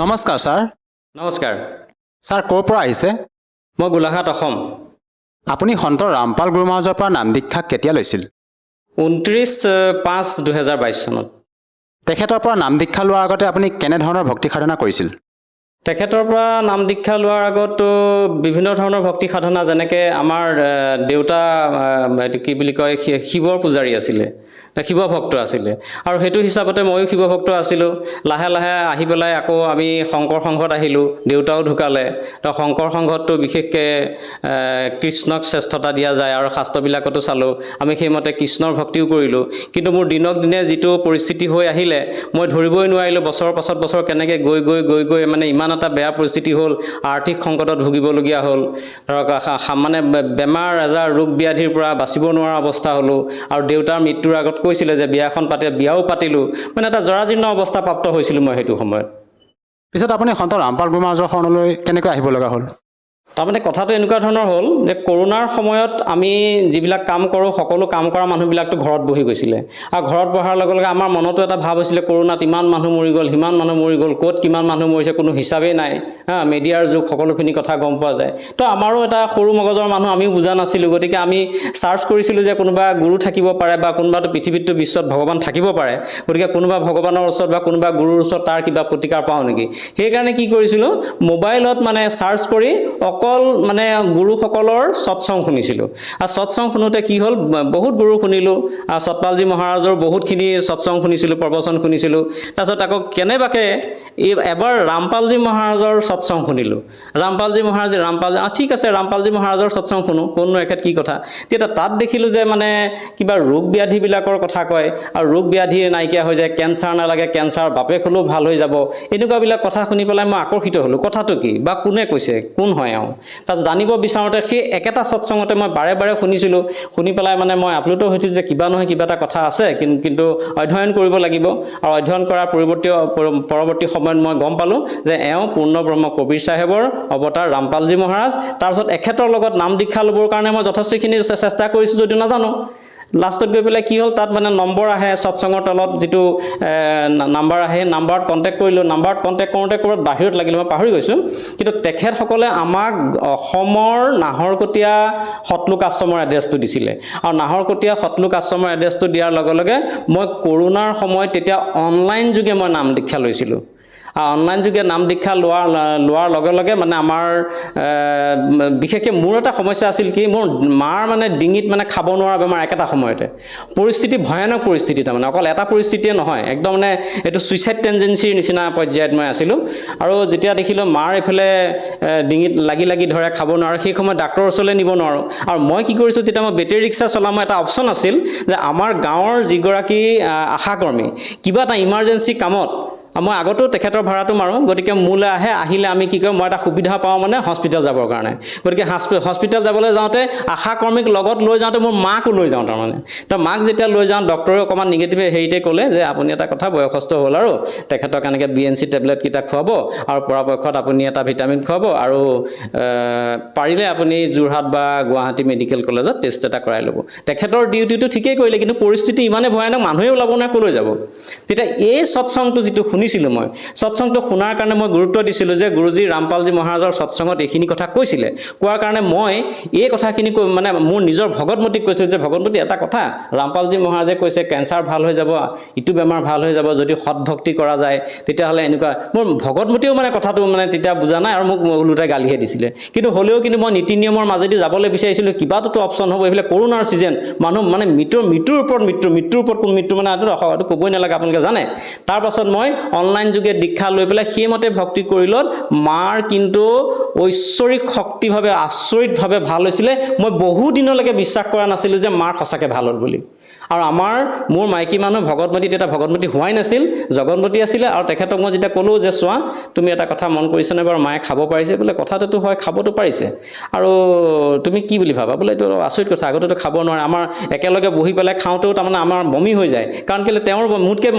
নমস্কাৰ ছাৰ। নমস্কাৰ। ছাৰ ক'ৰ পৰা আহিছে? মই গোলাঘাট, অসম। আপুনি সন্ত ৰামপাল গুৰু মহাৰাজৰ পৰা নাম দীক্ষা কেতিয়া লৈছিল? 29/5/2022 চনত। তেখেতৰ পৰা নাম দীক্ষা লোৱাৰ আগতে আপুনি কেনেধৰণৰ ভক্তি সাধনা কৰিছিল? তেখেতৰ পৰা নাম দীক্ষা লোৱাৰ আগতো বিভিন্ন ধৰণৰ ভক্তি সাধনা, যেনেকৈ আমাৰ দেউতা এইটো কি বুলি কয়, শিৱৰ পূজাৰী আছিলে, শিৱ ভক্ত আছিলে, আৰু সেইটো হিচাপতে ময়ো শিৱ ভক্ত আছিলোঁ। লাহে লাহে আহি পেলাই আকৌ আমি শংকৰ সংঘত আহিলোঁ। দেউতাও ঢুকালে, তো শংকৰ সংঘততো বিশেষকৈ কৃষ্ণক শ্ৰেষ্ঠতা দিয়া যায়, আৰু শাস্ত্ৰবিলাকতো চালোঁ। আমি সেইমতে কৃষ্ণৰ ভক্তিও কৰিলোঁ। কিন্তু মোৰ দিনক দিনে যিটো পৰিস্থিতি হৈ আহিলে, মই ধৰিবই নোৱাৰিলোঁ বছৰৰ পাছত বছৰ কেনেকৈ গৈ গৈ গৈ গৈ মানে ইমান এটা বেয়া পৰিস্থিতি হ'ল, আৰ্থিক সংকটত ভুগিবলগীয়া হ'ল। ধৰক মানে বেমাৰ আজাৰ, ৰোগ ব্যাধিৰ পৰা বাচিব নোৱাৰা অৱস্থা হ'লোঁ, আৰু দেউতাৰ মৃত্যুৰ আগত কৈছিলে যে বিয়াখন বিয়াও পাতিলোঁ। মানে এটা জৰাজীৰ্ণ অৱস্থা প্ৰাপ্ত হৈছিলোঁ মই সেইটো সময়ত। পিছত আপুনি সন্ত ৰামপাল গুৰু মহাৰাজৰ শৰণলৈ কেনেকৈ আহিব লগা হ'ল? তাৰমানে কথাটো এনেকুৱা ধৰণৰ হ'ল যে কৰোণাৰ সময়ত আমি যিবিলাক কাম কৰোঁ, সকলো কাম কৰা মানুহবিলাকতো ঘৰত বহি গৈছিলে, আৰু ঘৰত বহাৰ লগে লগে আমাৰ মনতো এটা ভাৱ হৈছিলে, কৰোণাত ইমান মানুহ মৰি গ'ল, সিমান মানুহ মৰি গ'ল, ক'ত কিমান মানুহ মৰিছে কোনো হিচাপেই নাই। মিডিয়াৰ যুগ, সকলোখিনি কথা গম পোৱা যায়। তো আমাৰো এটা সৰু মগজৰ মানুহ, আমিও বুজা নাছিলোঁ। গতিকে আমি চাৰ্চ কৰিছিলোঁ যে কোনোবা গুৰু থাকিব পাৰে, বা কোনোবাটো পৃথিৱীতটো বিশ্বত ভগৱান থাকিব পাৰে, গতিকে কোনোবা ভগৱানৰ ওচৰত বা কোনোবা গুৰুৰ ওচৰত তাৰ কিবা প্ৰতিকাৰ পাওঁ নেকি। সেইকাৰণে কি কৰিছিলোঁ, মোবাইলত মানে চাৰ্চ কৰি অকল মানে গুৰুসকলৰ সৎসং শুনিছিলোঁ। আৰু সৎসং শুনোতে কি হ'ল, বহুত গুৰু শুনিলোঁ, সতপালজী মহাৰাজৰ বহুতখিনি সৎসং শুনিছিলোঁ, প্ৰবচন শুনিছিলোঁ। তাৰপিছত আকৌ কেনেবাকৈ এবাৰ ৰামপালজী মহাৰাজৰ সৎসং শুনিলোঁ। ৰামপালজী ঠিক আছে, ৰামপালজী মহাৰাজৰ সৎসং শুনো, কোননো এখেত কি কথা। তেতিয়া তাত দেখিলোঁ যে মানে কিবা ৰোগ ব্যাধিবিলাকৰ কথা কয়, আৰু ৰোগ ব্যাধি নাইকিয়া হৈ যায়, কেঞ্চাৰ নালাগে, কেঞ্চাৰ বাপেক হ'লেও ভাল হৈ যাব, এনেকুৱাবিলাক কথা শুনি পেলাই মই আকৰ্ষিত হ'লোঁ। কথাটো কি বা কোনে কৈছে, কোন হয় এওঁ। তাত জানিব বিচাৰোঁতে সেই একেটা সৎসংগতে মই বাৰে বাৰে শুনিছিলোঁ। শুনি পেলাই মানে মই আপ্লুত হৈছোঁ যে কিবা নহয় কিবা এটা কথা আছে, কিন্তু অধ্যয়ন কৰিব লাগিব। আৰু অধ্যয়ন কৰাৰ পৰৱৰ্তী সময়ত মই গম পালোঁ যে এওঁ পূৰ্ণ ব্ৰহ্ম কবিৰ চাহেবৰ অৱতাৰ ৰামপালজী মহাৰাজ। তাৰপিছত এখেতৰ লগত নাম দীক্ষা ল'বৰ কাৰণে মই যথেষ্টখিনি চেষ্টা কৰিছোঁ যদিও নাজানো। লাষ্টত গৈ পেলাই কি হ'ল, তাত মানে নম্বৰ আহে, সৎসংগৰ তলত যিটো নাম্বাৰ আহে, নাম্বাৰত কণ্টেক্ট কৰিলোঁ। নাম্বাৰত কণ্টেক্ট কৰোঁতে ক'ৰবাত বাহিৰত লাগিলে, মই পাহৰি গৈছোঁ। কিন্তু তেখেতসকলে আমাক অসমৰ নাহৰকটীয়া সতলোক আশ্ৰমৰ এড্ৰেছটো দিছিলে, আৰু নাহৰকটীয়া সতলোক আশ্ৰমৰ এড্ৰেছটো দিয়াৰ লগে লগে মই কৰোণাৰ সময়ত তেতিয়া অনলাইন যোগে মই নাম দীক্ষা লৈছিলোঁ। অনলাইন যোগে নাম দীক্ষা লোৱাৰ লগে লগে মানে আমাৰ বিশেষকৈ মোৰ এটা সমস্যা আছিল কি, মোৰ মাৰ মানে ডিঙিত মানে খাব নোৱাৰা বেমাৰ একেটা সময়তে। পৰিস্থিতি ভয়ানক পৰিস্থিতি, তাৰমানে অকল এটা পৰিস্থিতিয়ে নহয়, একদম মানে এইটো ছুইচাইড টেণ্ডেঞ্চিৰ নিচিনা পৰ্যায়ত মই আছিলোঁ। আৰু যেতিয়া দেখিলোঁ মাৰ এইফালে ডিঙিত লাগি লাগি ধৰে, খাব নোৱাৰোঁ, সেই সময়ত ডাক্তৰৰ ওচৰলৈ নিব নোৱাৰোঁ। আৰু মই কি কৰিছোঁ, তেতিয়া মই বেটেৰী ৰিক্সা চলাম, এটা অপশ্যন আছিল যে আমাৰ গাঁৱৰ যিগৰাকী আশাকৰ্মী কিবা এটা ইমাৰ্জেঞ্চি কামত, মই আগতেও তেখেতৰ ভাড়াটো মাৰোঁ, গতিকে মোলৈ আহিলে আমি কি কৰোঁ, মই এটা সুবিধা পাওঁ মানে হস্পিটেল যাবৰ কাৰণে। গতিকে হস্পিটেল যাবলৈ যাওঁতে আশাকৰ্মীক লগত লৈ যাওঁতে মোৰ মাকো লৈ যাওঁ তাৰমানে। তো মাক যেতিয়া লৈ যাওঁ, ডক্টৰে অকণমান নিগেটিভ হেৰিতে ক'লে যে আপুনি এটা কথা, বয়সস্থ হ'ল আৰু তেখেতক এনেকৈ BNC টেবলেটকেইটা খুৱাব, আৰু পৰাপক্ষত আপুনি এটা ভিটামিন খুৱাব, আৰু পাৰিলে আপুনি যোৰহাট বা গুৱাহাটী মেডিকেল কলেজত টেষ্ট এটা কৰাই ল'ব। তেখেতৰ ডিউটিটো ঠিকেই কৰিলে, কিন্তু পৰিস্থিতি ইমানে ভয়ানক, মানুহে ওলাব নোৱাৰে, ক'লৈ যাব। তেতিয়া এই সৎসংটো যিটো শুনিছিলোঁ, মই সৎসংটো শুনাৰ কাৰণে মই গুৰুত্ব দিছিলোঁ যে গুৰুজী ৰামপালজী মহাৰাজৰ সৎসংগত এইখিনি কথা কৈছিলে। কোৱাৰ কাৰণে মই এই কথাখিনি মানে মোৰ নিজৰ ভগতমতীক কৈছিলোঁ যে ভগতমতী, এটা কথা, ৰামপালজী মহাৰাজে কৈছে কেঞ্চাৰ ভাল হৈ যাব, ইটো বেমাৰ ভাল হৈ যাব যদি সৎভক্তি কৰা যায়, তেতিয়াহ'লে এনেকুৱা। মোৰ ভগতমতীয়েও মানে কথাটো মানে তেতিয়া বুজা নাই, আৰু মোক ওলোটাই গালিহে দিছিলে। কিন্তু হ'লেও মই নীতি নিয়মৰ মাজেদি যাবলৈ বিচাৰিছিলোঁ, কিবাটোতো অপশ্যন হ'ব। এইবিলাক কৰোণাৰ ছিজন, মানুহ মানে মৃত্যুৰ ওপৰত কোন মৃত্যু মানে এইটো ক'বই নালাগে, আপোনালোকে জানে। তাৰপাছত মই অনলাইন যোগে দীক্ষা লৈ পেলাই সেইমতে ভক্তি কৰিলত মাৰ কিন্তু ঐশ্বৰিক শক্তিভাৱে আচৰিতভাৱে ভাল হৈছিলে। মই বহু দিনলৈকে বিশ্বাস কৰা নাছিলোঁ যে মাৰ সঁচাকৈ ভাল হ'ল বুলি। আৰু মোৰ মাইকী মানুহ ভগতমতী তেতিয়া ভগতমতী হোৱাই নাছিল, জগতমতী আছিলে। আৰু তেখেতক মই যেতিয়া ক'লোঁ যে চোৱা, তুমি এটা কথা মন কৰিছানে বাৰু, মায়ে খাব পাৰিছে বোলে, কথাটোতো হয়, খাবতো পাৰিছে, আৰু তুমি কি বুলি ভাবা বোলে, এইটো আচৰিত কথা, আগতেতো খাব নোৱাৰে। আমাৰ একেলগে বহি পেলাই খাওঁতেও তাৰমানে আমাৰ বমি হৈ যায়, কাৰণ কেলৈ তেওঁৰ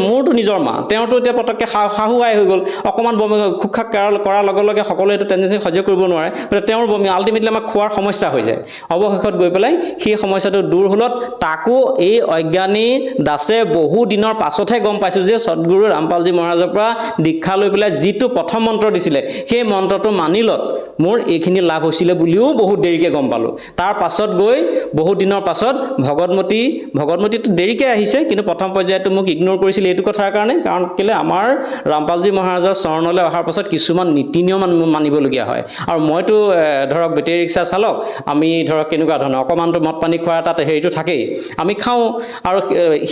মোৰতো নিজৰ মা, তেওঁতো এতিয়া পটককৈ শাহু আই হৈ গ'ল, অকণমান বমি খুকখাক কৰাৰ লগে লগে সকলোৱে এইটো টেণ্ডেঞ্চি সহ্য কৰিব নোৱাৰে, গতিকে তেওঁৰ বমি আল্টিমেটলি আমাক খোৱাৰ সমস্যা হৈ যায়। অৱশেষত গৈ পেলাই সেই সমস্যাটো দূৰ হ'লত তাকো এই অজ্ঞানী দাসে বহু দিনৰ পাছতহে গম পাইছোঁ যে সদগুৰু ৰামপালজী মহাৰাজৰ পৰা দীক্ষা লৈ পেলাই যিটো প্ৰথম মন্ত্ৰ দিছিলে সেই মন্ত্ৰটো মানি লত মোৰ এইখিনি লাভ হৈছিলে বুলিও বহুত দেৰিকৈ গম পালোঁ। তাৰ পাছত গৈ বহুত দিনৰ পাছত ভগৱতমতীটো দেৰিকৈ আহিছে, কিন্তু প্ৰথম পৰ্যায়তো মোক ইগন'ৰ কৰিছিলে এইটো কথাৰ কাৰণে, কাৰণ কেলৈ আমাৰ ৰামপালজী মহাৰাজৰ চৰণলৈ অহাৰ পাছত কিছুমান নীতি নিয়ম মানিবলগীয়া হয়। আৰু মইতো ধৰক বেটেৰী ৰিক্সা চালক, আমি ধৰক কেনেকুৱা ধৰণৰ অকণমানটো মদ পানী খোৱাৰ তাত হেৰিটো থাকেই, আমি খাওঁ। আৰু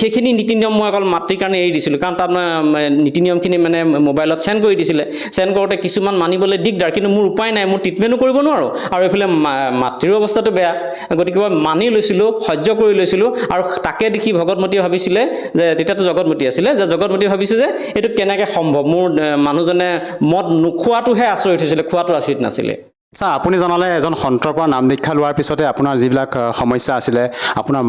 সেইখিনি নীতি নিয়ম মই অকল মাতৃৰ কাৰণে এৰি দিছিলোঁ, কাৰণ তাত নীতি নিয়মখিনি মানে মোবাইলত চেণ্ড কৰি দিছিলে। চেণ্ড কৰোঁতে কিছুমান মানিবলৈ দিগদাৰ, কিন্তু মোৰ উপায় নাই, মোৰ ট্ৰিটমেণ্টো কৰিব নোৱাৰোঁ। আৰু এইফালে মাতৃৰো অৱস্থাটো বেয়া, গতিকে মই মানি লৈছিলোঁ, সহ্য কৰি লৈছিলোঁ। আৰু তাকে দেখি ভগৱতমতীয়ে ভাবিছিলে যে, তেতিয়াতো জগতমতী আছিলে, যে জগতমতীয়ে ভাবিছে যে এইটো কেনেকৈ সম্ভৱ, মোৰ মানুহজনে মদ নোখোৱাটোহে আচৰিত হৈছিলে, খোৱাটো আচৰিত নাছিলে। ছাৰ, আপুনি জনালে এজন সন্তৰ পৰা নাম দীক্ষা লোৱাৰ পিছতে আপোনাৰ যিবিলাক সমস্যা আছিলে, আপোনাৰ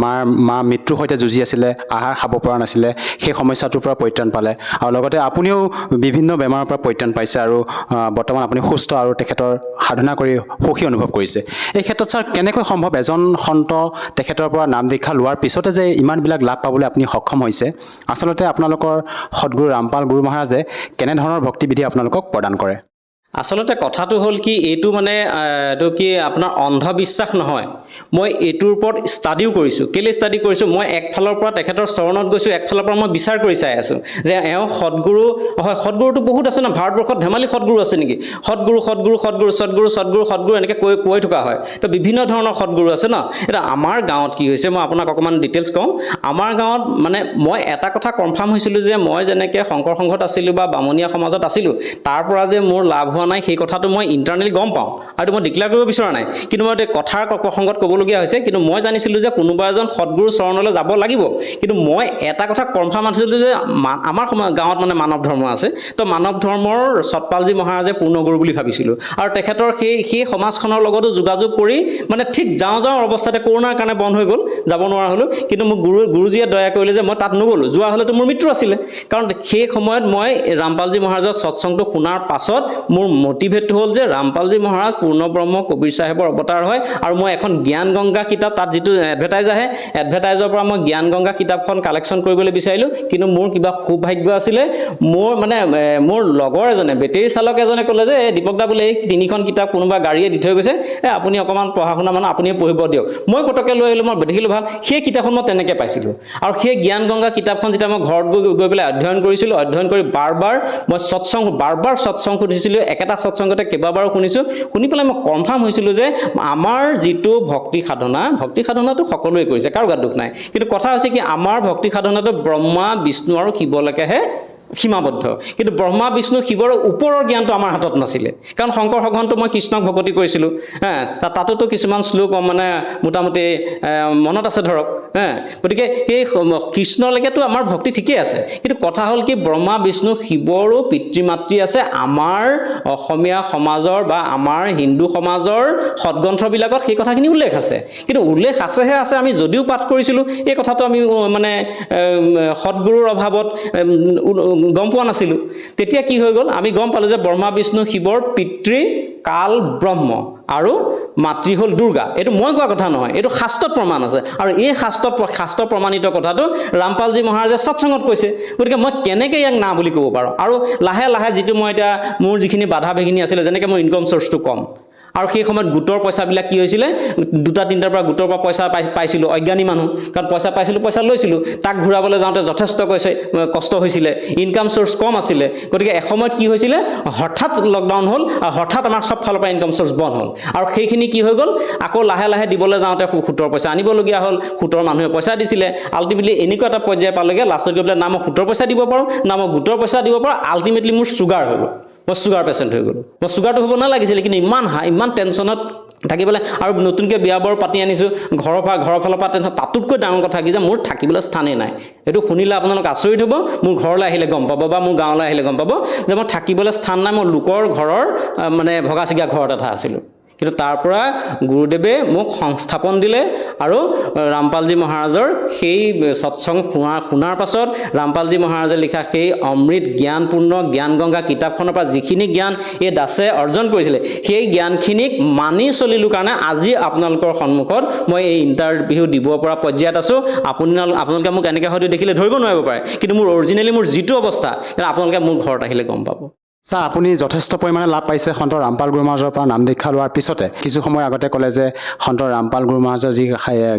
মা মৃত্যুৰ সৈতে যুঁজি আছিলে, আহাৰ খাব পৰা নাছিলে, সেই সমস্যাটোৰ পৰা পৰিত্ৰাণ পালে। আৰু লগতে আপুনিও বিভিন্ন বেমাৰৰ পৰা পৰিত্ৰাণ পাইছে আৰু বৰ্তমান আপুনি সুস্থ আৰু তেখেতৰ সাধনা কৰি সুখী অনুভৱ কৰিছে। এই ক্ষেত্ৰত ছাৰ কেনেকৈ সম্ভৱ এজন সন্ত তেখেতৰ পৰা নাম দীক্ষা লোৱাৰ পিছতে যে ইমানবিলাক লাভ পাবলৈ আপুনি সক্ষম হৈছে? আচলতে আপোনালোকৰ সদগুৰু ৰামপাল গুৰু মহাৰাজে কেনেধৰণৰ ভক্তিবিধি আপোনালোকক প্ৰদান কৰে? আচলতে কথাটো হ'ল কি, এইটো মানে এইটো কি আপোনাৰ অন্ধবিশ্বাস নহয়। মই এইটোৰ ওপৰত ষ্টাডিও কৰিছোঁ। কেলৈ ষ্টাডি কৰিছোঁ? মই একফালৰ পৰা তেখেতৰ চৰণত গৈছোঁ, একফালৰ পৰা মই বিচাৰ কৰি চাই আছোঁ যে এওঁ সদগুৰু হয়। সদগুৰুটো বহুত আছে ন, ভাৰতবৰ্ষত ধেমালি সদগুৰু আছে নেকি? সদগুৰু এনেকৈ কৈ থকা হয়। তো বিভিন্ন ধৰণৰ সদগুৰু আছে ন। এতিয়া আমাৰ গাঁৱত কি হৈছে, মই আপোনাক অকণমান ডিটেইলছ কওঁ। আমাৰ গাঁৱত মানে মই এটা কথা কনফাৰ্ম হৈছিলোঁ যে মই যেনেকৈ শংকৰ সংঘত আছিলোঁ বা বামুণীয়া সমাজত আছিলোঁ, তাৰ পৰা যে মোৰ লাভ হোৱা নাই সেই কথাটো মই ইণ্টাৰনেলি গম পাওঁ, আৰু মই ডিক্লেয়াৰ কৰিব বিচৰা নাই। কিন্তু মই কথাৰ প্ৰসংগত ক'বলগীয়া হৈছে। কিন্তু মই জানিছিলোঁ যে কোনোবা এজন সদগুৰু চৰণলৈ যাব লাগিব। কিন্তু মই এটা কথা কনফাৰ্ম আছিলোঁ যে আমাৰ গাঁৱত মানে মানৱ ধৰ্ম আছে, তো মানৱ ধৰ্মৰ সতপালজী মহাৰাজে পূৰ্ণগুৰু বুলি ভাবিছিলোঁ। আৰু তেখেতৰ সেই সমাজখনৰ লগতো যোগাযোগ কৰি মানে ঠিক যাওঁ অৱস্থাতে কৰোণাৰ কাৰণে বন্ধ হৈ গ'ল, যাব নোৱাৰা হ'লোঁ। কিন্তু মোক গুৰুজীয়ে দয়া কৰিলে যে মই তাত নগ'লোঁ। যোৱা হ'লেতো মোৰ মৃত্যু আছিলে, কাৰণ সেই সময়ত মই ৰামপালজী মহাৰাজৰ সৎসংগটো শুনাৰ পাছত মোৰ মটিভেট হ'ল যে ৰামপালজী মহাৰাজ পূৰ্ণব্ৰহ্ম কবিৰ চাহেবৰ অৱতাৰ হয়। আৰু মই এখন জ্ঞান গংগা কিতাপ, তাত যিটো এডভাৰটাইজ আহে, এডভাৰটাইজৰ পৰা মই জ্ঞান গংগা কিতাপখন কালেকশ্যন কৰিবলৈ বিচাৰিলোঁ। কিন্তু মোৰ কিবা সৌভাগ্য আছিলে, মোৰ লগৰ এজনে, বেটেৰী চালক এজনে ক'লে যে দীপক দা বোলে এই 3খন কিতাপ কোনোবা গাড়ীয়ে দি থৈ গৈছে, আপুনি অকণমান পঢ়া শুনা মানুহ, আপুনি পঢ়িব দিয়ক। মই পটককৈ লৈ আহিলোঁ, মই দেখিলোঁ ভাল। সেই কিতাপখন মই তেনেকৈ পাইছিলোঁ। আৰু সেই জ্ঞান গংগা কিতাপখন যেতিয়া মই ঘৰত গৈ পেলাই অধ্যয়ন কৰিছিলোঁ, অধ্যয়ন কৰি বাৰবাৰ মই সৎসংগ শুনিছিলোঁ। একেটা সৎসংগতে কেইবাবাৰো শুনিছোঁ। শুনি পেলাই মই কনফাৰ্ম হৈছিলোঁ যে আমাৰ যিটো ভক্তি সাধনাটো সকলোৱে কৰিছে, কাৰো গাত দুখ নাই। কিন্তু কথা হৈছে কি, আমাৰ ভক্তি সাধনাটো ব্ৰহ্মা বিষ্ণু আৰু শিৱলৈকেহে সীমাবদ্ধ। কিন্তু ব্ৰহ্মা বিষ্ণু শিৱৰ ওপৰৰ জ্ঞানটো আমাৰ হাতত নাছিলে, কাৰণ শংকৰ সংঘতো মই কৃষ্ণক ভকতি কৰিছিলোঁ। তাতোতো কিছুমান শ্লোক মানে মোটামুটি মনত আছে ধৰক। গতিকে সেই কৃষ্ণলৈকেতো আমাৰ ভক্তি ঠিকেই আছে। কিন্তু কথা হ'ল কি, ব্ৰহ্মা বিষ্ণু শিৱৰো পিতৃ মাতৃ আছে আমাৰ অসমীয়া সমাজৰ বা আমাৰ হিন্দু সমাজৰ সদগ্ৰন্থবিলাকত সেই কথাখিনি উল্লেখ আছে। কিন্তু উল্লেখ আছেহে আছে, আমি যদিও পাঠ কৰিছিলোঁ এই কথাটো আমি মানে সদগুৰুৰ অভাৱত গম পোৱা নাছিলোঁ। তেতিয়া কি হৈ গ'ল, আমি গম পালোঁ যে ব্ৰহ্মা বিষ্ণু শিৱৰ পিতৃ কাল ব্ৰহ্ম আৰু মাতৃ হ'ল দুৰ্গা। এইটো মই কোৱা কথা নহয়, এইটো শাস্ত্ৰত প্ৰমাণ আছে। আৰু এই শাস্ত্ৰ প্ৰমাণিত কথাটো ৰামপালজী মহাৰাজে সৎসংগত কৈছে। গতিকে মই কেনেকৈ ইয়াক না বুলি ক'ব পাৰোঁ? আৰু লাহে লাহে যিটো মই এতিয়া মোৰ যিখিনি বাধা বিঘিনি আছিলে, যেনেকৈ মোৰ ইনকম চ'ৰ্চটো কম, আৰু সেই সময়ত গোটৰ পইচাবিলাক কি হৈছিলে, 2-3টাৰ পৰা গোটৰ পৰা পইচা পাইছিলোঁ, অজ্ঞানী মানুহ, কাৰণ পইচা পাইছিলোঁ, পইচা লৈছিলোঁ, তাক ঘূৰাবলৈ যাওঁতে যথেষ্ট কষ্ট হৈছিলে, ইনকাম চ'ৰ্চ কম আছিলে। গতিকে এসময়ত কি হৈছিলে, হঠাৎ লকডাউন হ'ল আৰু হঠাৎ আমাৰ চব ফালৰ পৰা ইনকাম চ'ৰ্চ বন্ধ হ'ল। আৰু সেইখিনি কি হৈ গ'ল, আকৌ লাহে লাহে দিবলৈ যাওঁতে সুতৰ পইচা আনিবলগীয়া হ'ল। সুতৰ মানুহে পইচা দিছিলে। আল্টিমেটলি এনেকুৱা এটা পৰ্যায় পালেগৈ, লাষ্টত গৈ পেলাই না মই সুতৰ পইচা দিব পাৰোঁ, না মই গোটৰ পইচা দিব পাৰোঁ। আল্টিমেটলি মোৰ চুগাৰ হৈ গ'ল, মই চুগাৰ পেচেণ্ট হৈ গ'লোঁ। মই চুগাৰটো হ'ব নালাগিছিলে, কিন্তু ইমান টেনশ্যনত থাকিবলৈ, আৰু নতুনকৈ বিয়া বাৰু পাতি আনিছোঁ, ঘৰৰ ফালৰ পৰা টেনশ্যন। তাতোতকৈ ডাঙৰ কথা কি যে মোৰ থাকিবলৈ স্থানেই নাই। এইটো শুনিলে আপোনালোক আচৰিত হ'ব, মোৰ ঘৰলৈ আহিলে গম পাব বা মোৰ গাঁৱলৈ আহিলে গম পাব যে মই থাকিবলৈ স্থান নাই। মই লোকৰ ঘৰৰ মানে ভগা চিগা ঘৰত এটা আছিলোঁ। কিন্তু তাৰ পৰা গুৰুদেৱে মোক সংস্থাপন দিলে আৰু ৰামপালজী মহাৰাজৰ সেই সৎসং শুনাৰ পাছত ৰামপালজী মহাৰাজে লিখা সেই অমৃত জ্ঞানপূৰ্ণ জ্ঞান গংগা কিতাপখনৰ পৰা যিখিনি জ্ঞান এই দাসে অৰ্জন কৰিছিলে সেই জ্ঞানখিনিক মানি চলিলোঁ কাৰণে আজি আপোনালোকৰ সন্মুখত মই এই ইণ্টাৰভিউ দিব পৰা পৰ্যায়ত আছোঁ। আপোনালোকে মোক এনেকৈ হয়তো দেখিলে ধৰিব নোৱাৰিব পাৰে, কিন্তু মোৰ অৰিজিনেলি মোৰ যিটো অৱস্থা আপোনালোকে মোৰ ঘৰত আহিলে গম পাব। ছাৰ, আপুনি যথেষ্ট পৰিমাণে লাভ পাইছে সন্ত ৰামপাল গুৰু মহাৰাজৰ পৰা নাম দীক্ষা লোৱাৰ পিছতে। কিছু সময় আগতে ক'লে যে সন্ত ৰামপাল গুৰু মহাৰাজৰ যি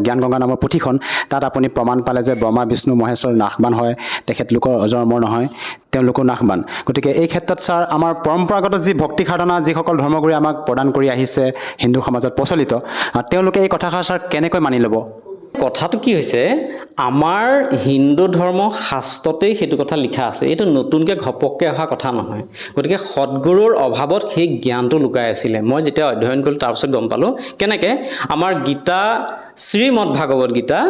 জ্ঞান গংগা নামৰ পুথিখন, তাত আপুনি প্ৰমাণ পালে যে ব্ৰহ্মা বিষ্ণু মহেশ্বৰ নাশবান হয়, তেখেতলোকৰ অজৰ অমৰ নহয়, তেওঁলোকো নাশবান। গতিকে এই ক্ষেত্ৰত ছাৰ, আমাৰ পৰম্পৰাগত যি ভক্তি সাধনা যিসকল ধৰ্মগুৰুৱে আমাক প্ৰদান কৰি আহিছে হিন্দু সমাজত প্ৰচলিত, তেওঁলোকে এই কথাষাৰ ছাৰ কেনেকৈ মানি ল'ব? কথাটো কি হৈছে, আমাৰ হিন্দু ধৰ্ম শাস্ত্ৰতেই সেইটো কথা লিখা আছে, এইটো নতুনকৈ ঘপককৈ অহা কথা নহয়। গতিকে সদগুৰুৰ অভাৱত সেই জ্ঞানটো লুকাই আছিলে। মই যেতিয়া অধ্যয়ন কৰিলোঁ তাৰপিছত গম পালোঁ কেনেকৈ আমাৰ গীতা, শ্ৰীমদ ভাগৱত গীতা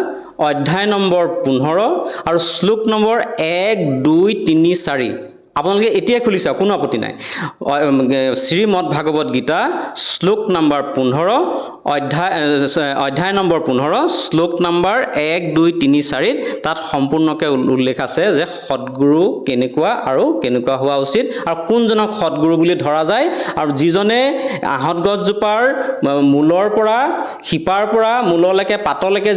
অধ্যায় নম্বৰ 15 আৰু শ্লোক নম্বৰ 1, 2, 3, 4 আপোনালোকে এতিয়াই খুলি চাওক, কোনো আপত্তি নাই। শ্ৰীমদ ভাগৱত গীতা শ্লোক নম্বৰ 15 অধ্যায় নম্বৰ 15 শ্লোক নম্বৰ 1, 2, 3, 4 তাত সম্পূৰ্ণকৈ উল্লেখ আছে যে সদগুৰু কেনেকুৱা আৰু কেনেকুৱা হোৱা উচিত আৰু কোনজনক সদগুৰু বুলি ধৰা যায়, আৰু যিজনে আহঁত গছজোপাৰ মূলৰ পৰা শিপাৰ পৰা মূললৈকে পাতলৈকে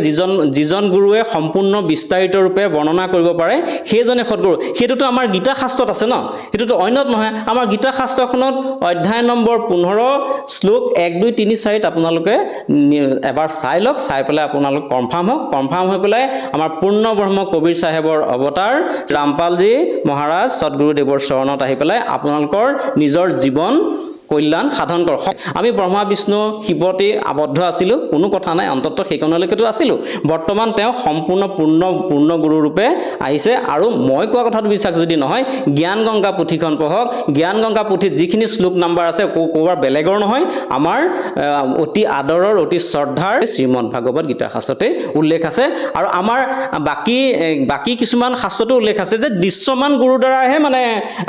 যিজন গুৰুৱে সম্পূৰ্ণ বিস্তাৰিত ৰূপে বৰ্ণনা কৰিব পাৰে সেইজনে সদগুৰু। সেইটোতো আমাৰ গীতা শাস্ত্ৰত আছে ন, সেইটোতো অন্যত নহয়। আমাৰ গীতা শাস্ত্ৰখনত অধ্যায় নম্বৰ 15 শ্লোক 1, 2, 3, 4 আপোনালোকে এবাৰ চাই লওক, চাই পেলাই আপোনালোক কনফাৰ্ম হওক। কনফাৰ্ম হৈ পেলাই আমাৰ পূৰ্ণ ব্ৰহ্ম কবিৰ চাহেবৰ অৱতাৰ ৰামপালজী মহাৰাজ সদগুৰুদেৱৰ চৰণত আহি পেলাই আপোনালোকৰ নিজৰ জীৱন কল্যাণ সাধন কৰক। আমি ব্ৰহ্মা বিষ্ণু শিৱতে আবদ্ধ আছিলোঁ, কোনো কথা নাই, অন্ততঃ সেইকণলৈকেতো আছিলোঁ। বৰ্তমান তেওঁ সম্পূৰ্ণ পূৰ্ণ গুৰুৰূপে আহিছে। আৰু মই কোৱা কথাটো বিশ্বাস যদি নহয়, জ্ঞান গংগা পুথিখন পঢ়ক। জ্ঞান গংগা পুথিত যিখিনি শ্লোক নাম্বাৰ আছে ক'ৰবাৰ বেলেগৰ নহয়, আমাৰ অতি আদৰৰ অতি শ্ৰদ্ধাৰ শ্ৰীমদ ভাগৱত গীতা শাস্ত্ৰতে উল্লেখ আছে। আৰু আমাৰ বাকী কিছুমান শাস্ত্ৰতো উল্লেখ আছে যে দৃশ্যমান গুৰুৰ দ্বাৰাহে মানে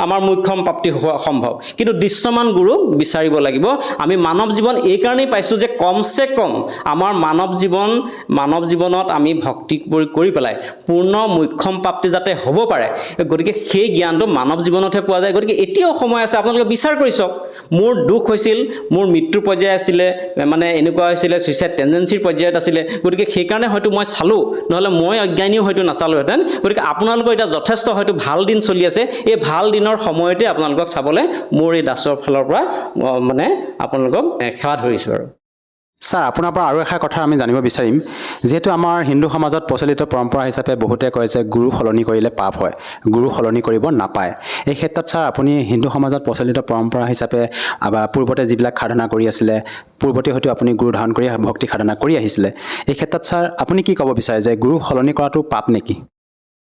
আমাৰ মোক্ষম প্ৰাপ্তি হোৱা সম্ভৱ, কিন্তু দৃশ্যমান গুৰু বিচাৰিব লাগিব। আমি মানৱ জীৱন এই কাৰণেই পাইছোঁ যে কমচে কম আমাৰ মানৱ জীৱনত আমি ভক্তি কৰি পেলাই পূৰ্ণ মোক্ষম প্ৰাপ্তি যাতে হ'ব পাৰে, গতিকে সেই জ্ঞানটো মানৱ জীৱনতহে পোৱা যায়। গতিকে এতিয়াও সময় আছে, আপোনালোকে বিচাৰ কৰি চাওক। মোৰ দুখ হৈছিল, মোৰ মৃত্যুৰ পৰ্যায় আছিলে, মানে এনেকুৱা হৈছিলে ছুইচাইড টেণ্ডেঞ্চিৰ পৰ্যায়ত আছিলে, গতিকে সেইকাৰণে হয়তো মই চালোঁ, নহ'লে মই অজ্ঞানীও হয়তো নাচালোহেঁতেন। গতিকে আপোনালোকৰ এতিয়া যথেষ্ট হয়তো ভাল দিন চলি আছে, এই ভাল দিনৰ সময়তে আপোনালোকক চাবলৈ মোৰ এই দাসৰ ফালৰ পৰা মানে আপোনালোকক সেৱা ধৰিছোঁ। আৰু ছাৰ, আপোনাৰ পৰা আৰু এষাৰ কথা আমি জানিব বিচাৰিম। যিহেতু আমাৰ হিন্দু সমাজত প্ৰচলিত পৰম্পৰা হিচাপে বহুতে কয় যে গুৰু সলনি কৰিলে পাপ হয়, গুৰু সলনি কৰিব নাপায়। এই ক্ষেত্ৰত ছাৰ, আপুনি হিন্দু সমাজত প্ৰচলিত পৰম্পৰা হিচাপে পূৰ্বতে যিবিলাক সাধনা কৰি আছিলে, পূৰ্বতে হয়তো আপুনি গুৰু ধাৰণ কৰি ভক্তি সাধনা কৰি আহিছিলে, এই ক্ষেত্ৰত ছাৰ আপুনি কি ক'ব বিচাৰে যে গুৰু সলনি কৰাটো পাপ নেকি?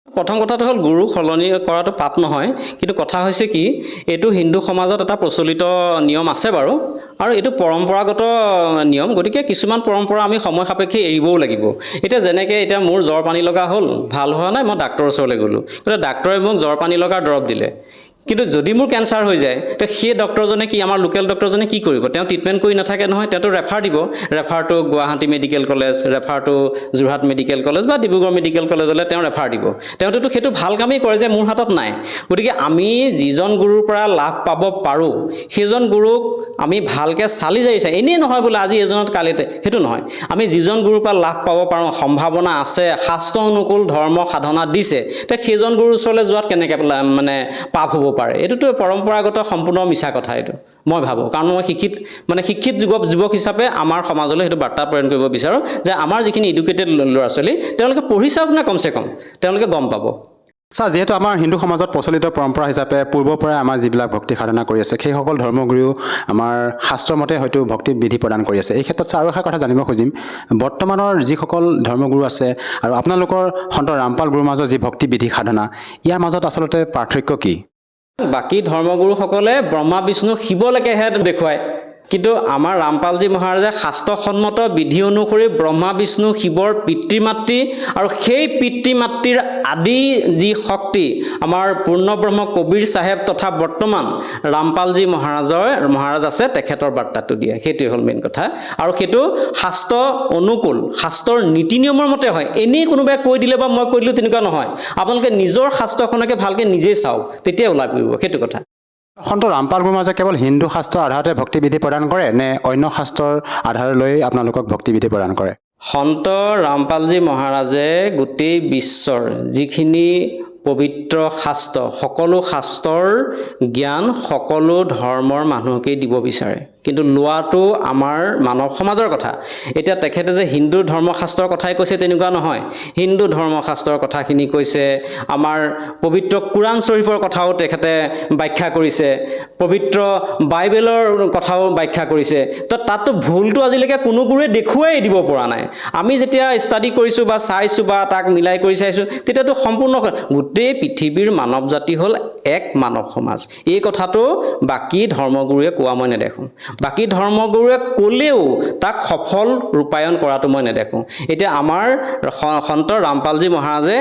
প্ৰথম কথাটো হ'ল, গুৰু সলনি কৰাটো পাপ নহয়, কিন্তু কথা হৈছে কি, এইটো হিন্দু সমাজত এটা প্ৰচলিত নিয়ম আছে বাৰু, আৰু এইটো পৰম্পৰাগত নিয়ম। গতিকে কিছুমান পৰম্পৰা আমি সময় সাপেক্ষে এৰিবও লাগিব। এতিয়া যেনেকৈ এতিয়া মোৰ জ্বৰ পানী লগা হ'ল, ভাল হোৱা নাই, মই ডাক্তৰৰ ওচৰলৈ গ'লোঁ, গতিকে ডাক্তৰে মোক জ্বৰ পানী লগাৰ দৰৱ দিলে। কিন্তু যদি মোৰ কেঞ্চাৰ হৈ যায়, তে সেই ডক্টৰজনে কি, আমাৰ লোকেল ডক্টৰজনে কি কৰিব? তেওঁ ট্ৰিটমেণ্ট কৰি নাথাকে নহয়, তেওঁতো ৰেফাৰ দিব, refer to Guwahati medical college, refer to Jorhat medical college বা ডিব্ৰুগড় মেডিকেল কলেজলৈ তেওঁ ৰেফাৰ দিব। তেওঁতো সেইটো ভাল কামেই কৰে যে মোৰ হাতত নাই। গতিকে আমি যিজন গুৰুৰ পৰা লাভ পাব পাৰোঁ, সেইজন গুৰুক আমি ভালকৈ চালি জাৰি চাই, এনেই নহয় বোলে আজি এজনত কালিতে, সেইটো নহয়। আমি যিজন গুৰুৰ পৰা লাভ পাব পাৰোঁ, সম্ভাৱনা আছে, শাস্ত্ৰ অনুকূল ধৰ্ম সাধনা দিছে, তে সেইজন গুৰুৰ ওচৰলৈ যোৱাত কেনেকৈ মানে পাপ হ'ব পাৰে? এইটোতো পৰম্পৰাগত সম্পূৰ্ণ মিছা কথা এইটো, মই ভাবোঁ। কাৰণ মই শিক্ষিত যুৱক হিচাপে আমাৰ সমাজলৈ সেইটো বাৰ্তা প্ৰেৰণ কৰিব বিচাৰোঁ যে আমাৰ যিখিনি এডুকেটেড ল'ৰা ছোৱালী, তেওঁলোকে পঢ়ি চাওক না, কমচে কম তেওঁলোকে গম পাব। ছাৰ, যিহেতু আমাৰ হিন্দু সমাজত প্ৰচলিত পৰম্পৰা হিচাপে পূৰ্বৰ পৰাই আমাৰ যিবিলাক ভক্তি সাধনা কৰি আছে, সেইসকল ধৰ্মগুৰুও আমাৰ শাস্ত্ৰমতে হয়তো ভক্তি বিধি প্ৰদান কৰি আছে। এই ক্ষেত্ৰত ছাৰ আৰু এষাৰ কথা জানিব খুজিম, বৰ্তমানৰ যিসকল ধৰ্মগুৰু আছে আৰু আপোনালোকৰ সন্ত ৰামপাল গুৰুৰ মাজৰ যি ভক্তি বিধি সাধনা, ইয়াৰ মাজত আচলতে পাৰ্থক্য কি? বাকী ধৰ্মগুৰুসকলে ব্ৰহ্মা বিষ্ণু শিৱলৈকেহে দেখুৱায়, কিন্তু আমাৰ ৰামপালজী মহাৰাজে শাস্ত্ৰসন্মত বিধি অনুসৰি ব্ৰহ্মা বিষ্ণু শিৱৰ পিতৃ মাতৃ আৰু সেই পিতৃ মাতৃৰ আদি যি শক্তি আমাৰ পূৰ্ণব্ৰহ্ম কবিৰ চাহেব তথা বৰ্তমান ৰামপালজী মহাৰাজ আছে তেখেতৰ বাৰ্তাটো দিয়ে। সেইটোৱে হ'ল মেইন কথা। আৰু সেইটো শাস্ত্ৰ অনুকূল, শাস্ত্ৰৰ নীতি নিয়মৰ মতে হয়। এনেই কোনোবাই কৈ দিলে বা মই কৈ দিলোঁ তেনেকুৱা নহয়। আপোনালোকে নিজৰ শাস্ত্ৰখনকে ভালকৈ নিজেই চাওক, তেতিয়া ওলাই পৰিব, সেইটো কথা। সন্ত ৰামপাল গুৰুমহাৰাজে কেৱল হিন্দু শাস্ত্ৰৰ আধাৰতে ভক্তিবিধি প্ৰদান কৰে নে অন্য শাস্ত্ৰৰ আধাৰ লৈ আপোনালোকক ভক্তিবিধি প্ৰদান কৰে? সন্ত ৰামপালজী মহাৰাজে গোটেই বিশ্বৰ যিখিনি পবিত্ৰ শাস্ত্ৰ, সকলো শাস্ত্ৰৰ জ্ঞান সকলো ধৰ্মৰ মানুহকেই দিব বিচাৰে। কিন্তু লোৱাটো আমাৰ মানৱ সমাজৰ কথা। এতিয়া তেখেতে যে হিন্দু ধৰ্মশাস্ত্ৰৰ কথাই কৈছে তেনেকুৱা নহয়। হিন্দু ধৰ্মশাস্ত্ৰৰ কথাখিনি কৈছে, আমাৰ পবিত্ৰ কোৰাণ শ্বৰীফৰ কথাও তেখেতে ব্যাখ্যা কৰিছে, পবিত্ৰ বাইবেলৰ কথাও ব্যাখ্যা কৰিছে। তো তাততো ভুলটো আজিলৈকে কোনো গুৰুৱে দেখুৱাই দিব পৰা নাই। আমি যেতিয়া ষ্টাডি কৰিছোঁ বা চাইছোঁ বা তাক মিলাই কৰি চাইছোঁ, তেতিয়াতো সম্পূৰ্ণ গোটেই পৃথিৱীৰ মানৱ জাতি হ'ল এক মানৱ সমাজ। এই কথাটো বাকী ধৰ্মগুৰুৱে কোৱা মই নেদেখোঁ। বাকী ধৰ্মগুৰুৱে ক'লেও তাক সফল ৰূপায়ণ কৰাটো মই নেদেখোঁ। এতিয়া আমাৰ সন্ত ৰামপালজী মহাৰাজে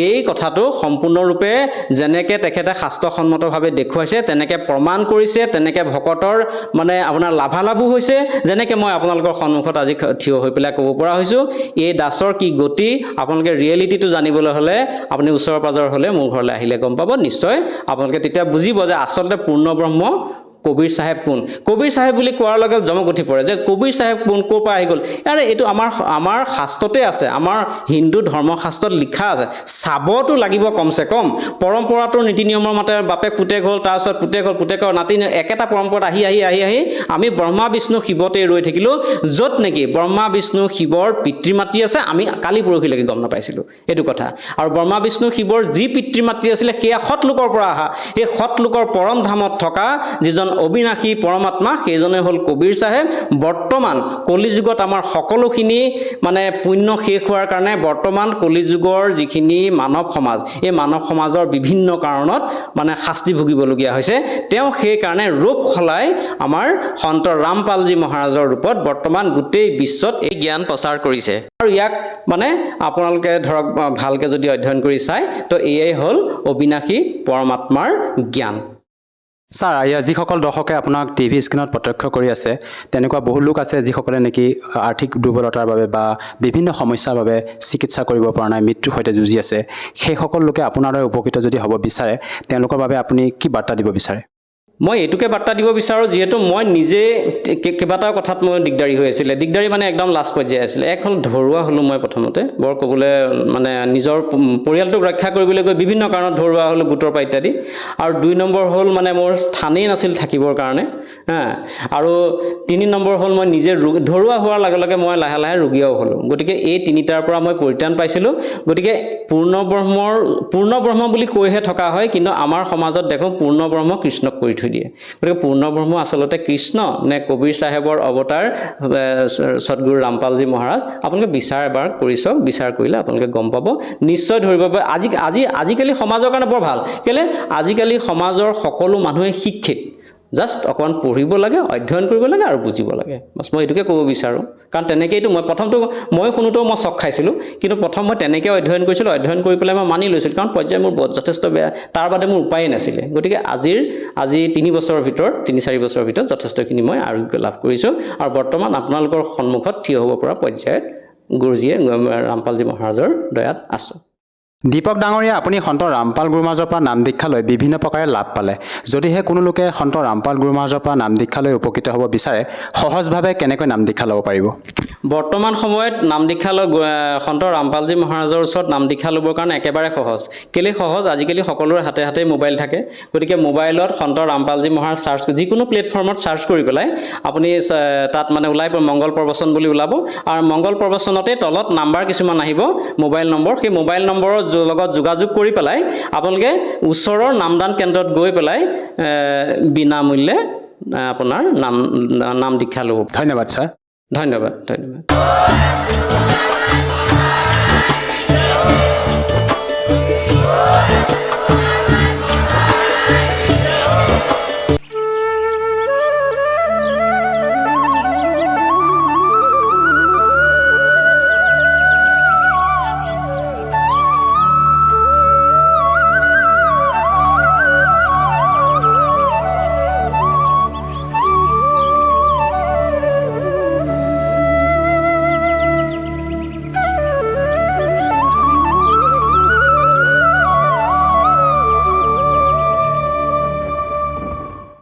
এই কথাটো সম্পূৰ্ণৰূপে যেনেকৈ তেখেতে শাস্ত্ৰসন্মতভাৱে দেখুৱাইছে, তেনেকৈ প্ৰমাণ কৰিছে, তেনেকৈ ভকতৰ মানে আপোনাৰ লাভালাভো হৈছে, যেনেকৈ মই আপোনালোকৰ সন্মুখত আজি থিয় হৈ পেলাই ক'ব পৰা হৈছোঁ। এই দাসৰ কি গতি, আপোনালোকে ৰিয়েলিটিটো জানিবলৈ হ'লে আপুনি ওচৰ পাজৰ হ'লে মোৰ ঘৰলৈ আহিলে গম পাব নিশ্চয়। আপোনালোকে তেতিয়া বুজিব যে আচলতে পূৰ্ণব্ৰহ্ম কবিৰ চাহেব কোন। কবিৰ চাহেব বুলি কোৱাৰ লগে জমক উঠি পৰে যে কবিৰ চাহেব কোন, ক'ৰ পৰা আহি গ'ল। আৰে এইটো আমাৰ শাস্ত্ৰতে আছে, আমাৰ হিন্দু ধৰ্মশাস্ত্ৰত লিখা আছে। চাবতো লাগিব কমচে কম। পৰম্পৰাটোৰ নীতি নিয়মৰ মতে বাপেক পুতেক হ'ল, তাৰপিছত পুতেকৰ নাতি, একেটা পৰম্পৰাত আহি আমি ব্ৰহ্মা বিষ্ণু শিৱতে ৰৈ থাকিলোঁ। য'ত নেকি ব্ৰহ্মা বিষ্ণু শিৱৰ পিতৃ মাতৃ আছে, আমি কালি পৰহিলৈকে গম নাপাইছিলোঁ এইটো কথা। আৰু ব্ৰহ্মা বিষ্ণু শিৱৰ যি পিতৃ মাতৃ আছিলে সেয়া সৎলোকৰ পৰা অহা। সেই সৎলোকৰ পৰম ধামত থকা যিজন অবিনাশী পৰমাত্মা, সেইজনে হ'ল কবিৰ চাহেব। বৰ্তমান কলিযুগত আমাৰ সকলোখিনি মানে পুণ্য শেষ হোৱাৰ কাৰণে বৰ্তমান কলিযুগৰ যিখিনি মানৱ সমাজ, এই মানৱ সমাজৰ বিভিন্ন কাৰণত মানে শাস্তি ভুগিবলগীয়া হৈছে। তেওঁ সেইকাৰণে ৰূপ সলাই আমাৰ সন্ত ৰামপালজী মহাৰাজৰ ৰূপত বৰ্তমান গোটেই বিশ্বত এই জ্ঞান প্ৰচাৰ কৰিছে। আৰু ইয়াক মানে আপোনালোকে ধৰক ভালকৈ যদি অধ্যয়ন কৰি চায়, তো এয়াই হ'ল অবিনাশী পৰমাত্মাৰ জ্ঞান। ছাৰ, যিসকল দৰ্শকে আপোনাক টিভি স্ক্ৰীণত প্ৰত্যক্ষ কৰি আছে, তেনেকুৱা বহু লোক আছে যিসকলে নেকি আৰ্থিক দুৰ্বলতাৰ বাবে বা বিভিন্ন সমস্যাৰ বাবে চিকিৎসা কৰিব পৰা নাই, মৃত্যুৰ সৈতে যুঁজি আছে। সেইসকল লোকে আপোনাৰ দৰে উপকৃত যদি হ'ব বিচাৰে, তেওঁলোকৰ বাবে আপুনি কি বাৰ্তা দিব বিচাৰে? মই এইটোকে বাৰ্তা দিব বিচাৰোঁ, যিহেতু মই নিজে কেইবাটাও কথাত মই দিগদাৰী হৈ আছিলে। দিগদাৰী মানে একদম লাষ্ট পৰ্যায়ে আছিলে। এক হ'ল ধৰুৱা হ'লোঁ মই প্ৰথমতে, বৰ ক'বলৈ মানে নিজৰ পৰিয়ালটোক ৰক্ষা কৰিবলৈ গৈ বিভিন্ন কাৰণত ধৰুৱা হ'লোঁ, গোটৰ পৰা ইত্যাদি। আৰু 2 নম্বৰ হ'ল মানে মোৰ স্থানেই নাছিল থাকিবৰ কাৰণে। আৰু 3 নম্বৰ হ'ল মই নিজে ধৰুৱা হোৱাৰ লগে লগে মই লাহে লাহে ৰোগীয়াও হ'লোঁ। গতিকে এই 3টাৰ পৰা মই পৰিত্ৰাণ পাইছিলোঁ। গতিকে পূৰ্ণব্ৰহ্ম বুলি কৈহে থকা হয়, কিন্তু আমাৰ সমাজত দেখোঁ পূৰ্ণব্ৰহ্ম কৃষ্ণক কৰি থৈ দিয়ে। গতিকে পূৰ্ণব্ৰহ্ম আচলতে কৃষ্ণ নে কবিৰ চাহেবৰ অৱতাৰ সদগুৰু ৰামপালজী মহাৰাজ, আপোনালোকে বিচাৰ এবাৰ কৰি চাওক। বিচাৰ কৰিলে আপোনালোকে গম পাব, নিশ্চয় ধৰিব পাব। আজিকালি সমাজৰ কাৰণে বৰ ভাল, কেলৈ আজিকালি সমাজৰ সকলো মানুহে শিক্ষিত। জাষ্ট অকণমান পঢ়িব লাগে, অধ্যয়ন কৰিব লাগে আৰু বুজিব লাগে। বছ মই এইটোকে ক'ব বিচাৰোঁ। কাৰণ তেনেকৈতো মই শুনোতেও মই চক খাইছিলোঁ, কিন্তু প্ৰথম মই তেনেকৈ অধ্যয়ন কৰিছিলোঁ। অধ্যয়ন কৰি পেলাই মই মানি লৈছিলোঁ, কাৰণ পৰ্যায় মোৰ যথেষ্ট বেয়া, তাৰ বাদে মোৰ উপায়েই নাছিলে। গতিকে আজি 3-4 বছৰৰ ভিতৰত যথেষ্টখিনি মই আৰোগ্য লাভ কৰিছোঁ। আৰু বৰ্তমান আপোনালোকৰ সন্মুখত থিয় হ'ব পৰা পৰ্যায়ত গুৰুজীয়ে ৰামপালজী মহাৰাজৰ দয়াত আছোঁ। দীপক ডাঙৰীয়া, আপুনি সন্ত ৰামপাল গুৰুমহাৰাজৰ পৰা নাম দীক্ষা লৈ বিভিন্ন প্ৰকাৰে লাভ পালে। যদিহে কোনো লোকে সন্ত ৰামপাল গুৰুমহাৰাজৰ পৰা নাম দীক্ষা লৈ উপকৃত হ'ব বিচাৰে, সহজভাৱে কেনেকৈ নাম দীক্ষা ল'ব পাৰিব? বৰ্তমান সময়ত নাম দীক্ষা সন্ত ৰামপালজী মহাৰাজৰ ওচৰত নাম দীক্ষা ল'বৰ কাৰণে একেবাৰে সহজ। কেলৈ সহজ? আজিকালি সকলোৰে হাতে হাতে মোবাইল থাকে। গতিকে মোবাইলত সন্ত ৰামপালজী মহাৰাজ চাৰ্চ, যিকোনো প্লেটফৰ্মত চাৰ্চ কৰি পেলাই আপুনি তাত মানে ওলাই মংগল প্ৰবচন বুলি ওলাব। আৰু মংগল প্ৰবচনতে তলত নাম্বাৰ কিছুমান আহিব, মোবাইল নম্বৰ। সেই মোবাইল নম্বৰৰ লগত যোগাযোগ কৰি পেলাই আপোনালোকে ওচৰৰ নামদান কেন্দ্ৰত গৈ পেলাই বিনামূল্যে আপোনাৰ নাম দীক্ষা ল'ব। ধন্যবাদ ছাৰ। ধন্যবাদ।